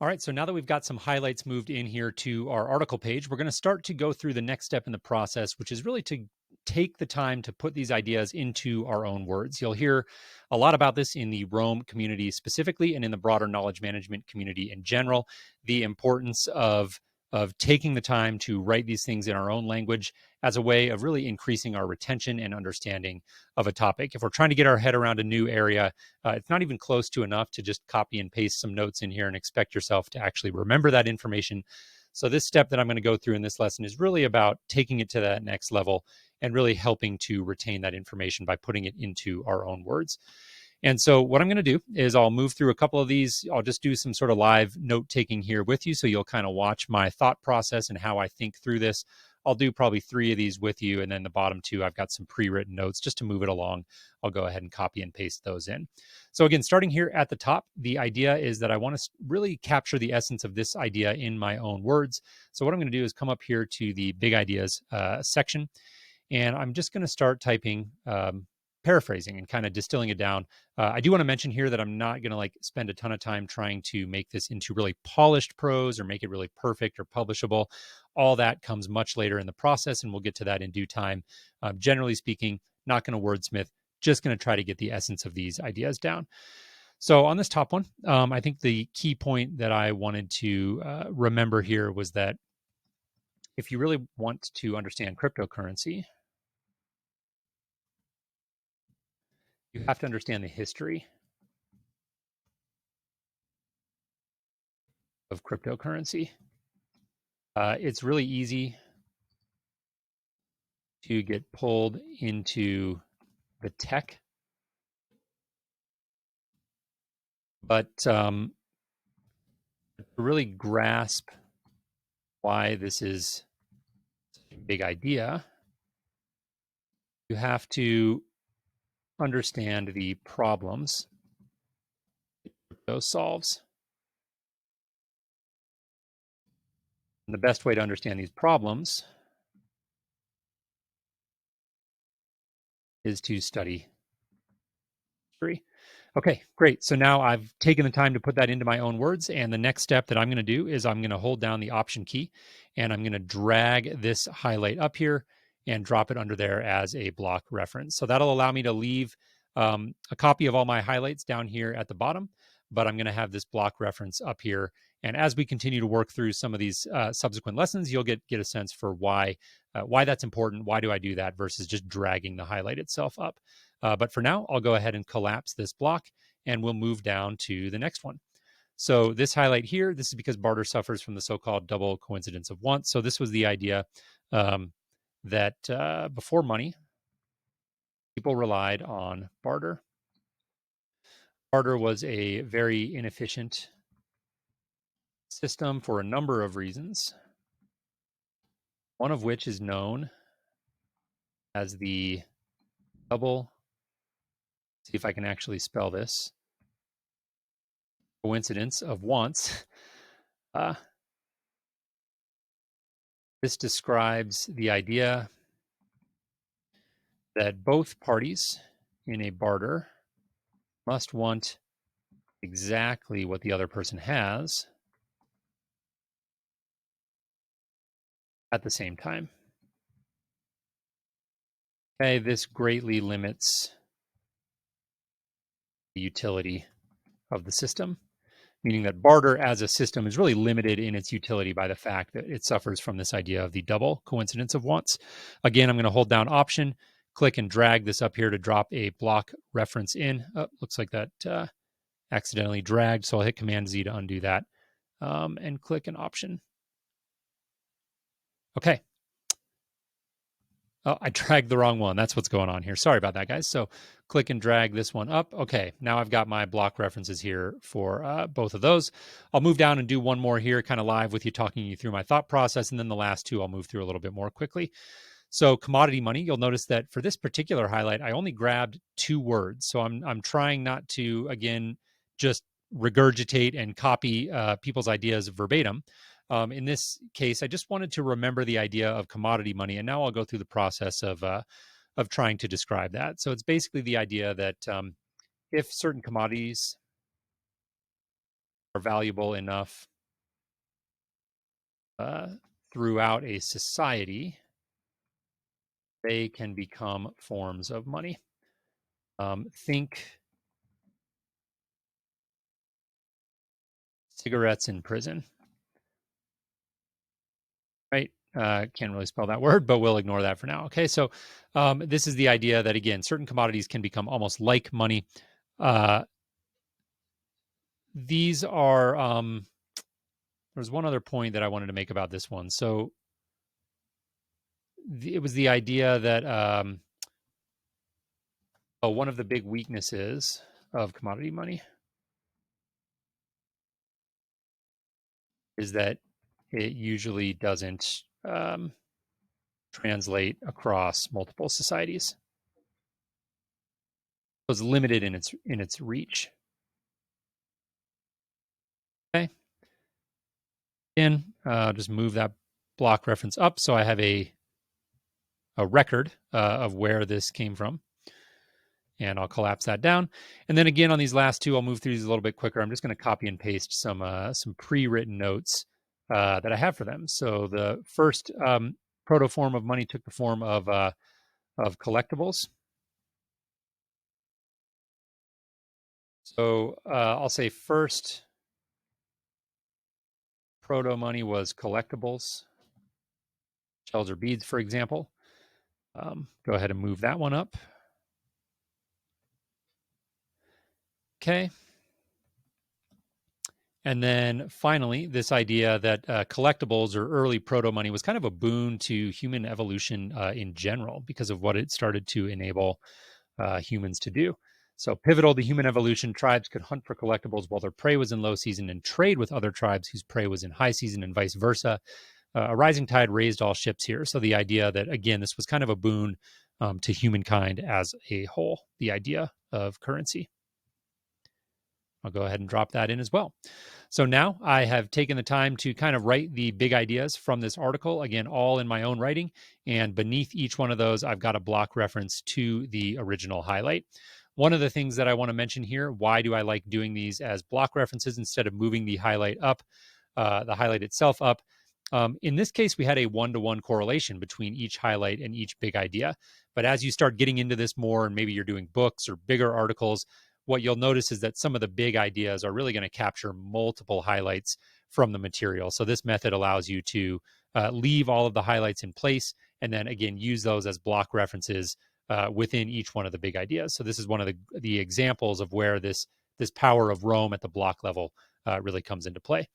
All right, so now that we've got some highlights moved in here to our article page, we're going to start to go through the next step in the process, which is really to take the time to put these ideas into our own words. You'll hear a lot about this in the Rome community specifically and in the broader knowledge management community in general, the importance of taking the time to write these things in our own language as a way of really increasing our retention and understanding of a topic. If we're trying to get our head around a new area, it's not even close to enough to just copy and paste some notes in here and expect yourself to actually remember that information. So this step that I'm going to go through in this lesson is really about taking it to that next level and really helping to retain that information by putting it into our own words. And so what I'm going to do is I'll move through a couple of these. I'll just do some sort of live note taking here with you. So you'll kind of watch my thought process and how I think through this. I'll do probably 3 of these with you. And then the bottom 2, I've got some pre-written notes just to move it along. I'll go ahead and copy and paste those in. So again, starting here at the top, the idea is that I want to really capture the essence of this idea in my own words. So what I'm going to do is come up here to the big ideas section. And I'm just going to start typing paraphrasing and kind of distilling it down. I do want to mention here that I'm not going to spend a ton of time trying to make this into really polished prose or make it really perfect or publishable. All that comes much later in the process, and we'll get to that in due time. Generally speaking, not going to wordsmith, just going to try to get the essence of these ideas down. So on this top one, I think the key point that I wanted to remember here was that if you really want to understand cryptocurrency, you have to understand the history of cryptocurrency. It's really easy to get pulled into the tech, but to really grasp why this is such a big idea, you have to understand the problems crypto solves. And the best way to understand these problems is to study history. Okay, great. So now I've taken the time to put that into my own words. And the next step that I'm going to do is I'm going to hold down the Option key and I'm going to drag this highlight up here and drop it under there as a block reference. So that'll allow me to leave a copy of all my highlights down here at the bottom, but I'm going to have this block reference up here. And as we continue to work through some of these subsequent lessons, you'll get a sense for why that's important. Why do I do that versus just dragging the highlight itself up? But for now, I'll go ahead and collapse this block and we'll move down to the next one. So this highlight here, this is because barter suffers from the so-called double coincidence of wants. So this was the idea that before money, people relied on barter. Barter was a very inefficient system for a number of reasons, one of which is known as the double, see if I can actually spell this, coincidence of wants. This describes the idea that both parties in a barter must want exactly what the other person has at the same time. Okay, this greatly limits the utility of the system, meaning that barter as a system is really limited in its utility by the fact that it suffers from this idea of the double coincidence of wants. Again, I'm going to hold down Option, click and drag this up here to drop a block reference in. Oh, looks like that accidentally dragged, so I'll hit Command Z to undo that and click an Option. Okay. Oh, I dragged the wrong one. That's what's going on here. Sorry about that, guys. So click and drag this one up. Okay, now I've got my block references here for both of those. I'll move down and do one more here, kind of live with you, talking you through my thought process. And then the last 2 I'll move through a little bit more quickly. So commodity money, you'll notice that for this particular highlight, I only grabbed 2 words. So I'm trying not to, again, just regurgitate and copy people's ideas verbatim. In this case, I just wanted to remember the idea of commodity money, and now I'll go through the process of trying to describe that. So it's basically the idea that if certain commodities are valuable enough throughout a society, they can become forms of money. Think cigarettes in prison, right? Can't really spell that word, but we'll ignore that for now. Okay, so this is the idea that, again, certain commodities can become almost like money. These are, there's one other point that I wanted to make about this one. So it was the idea that one of the big weaknesses of commodity money is that it usually doesn't translate across multiple societies. So it's limited in its reach. Okay. Again, just move that block reference up so I have a record of where this came from. And I'll collapse that down. And then again, on these last two, I'll move through these a little bit quicker. I'm just going to copy and paste some pre-written notes that I have for them. So the first proto form of money took the form of collectibles. So I'll say first proto money was collectibles, shells or beads, for example. Go ahead and move that one up. Okay. And then finally, this idea that collectibles or early proto money was kind of a boon to human evolution in general because of what it started to enable humans to do. So, pivotal to human evolution, tribes could hunt for collectibles while their prey was in low season and trade with other tribes whose prey was in high season and vice versa. A rising tide raised all ships here. So, the idea that, again, this was kind of a boon to humankind as a whole, the idea of currency. I'll go ahead and drop that in as well. So now I have taken the time to kind of write the big ideas from this article, again, all in my own writing. And beneath each one of those, I've got a block reference to the original highlight. One of the things that I want to mention here, why do I like doing these as block references instead of moving the highlight up, the highlight itself up? In this case, we had a one-to-one correlation between each highlight and each big idea. But as you start getting into this more, and maybe you're doing books or bigger articles, what you'll notice is that some of the big ideas are really going to capture multiple highlights from the material. So this method allows you to leave all of the highlights in place and then again use those as block references within each one of the big ideas. So this is one of the examples of where this power of Rome at the block level really comes into play.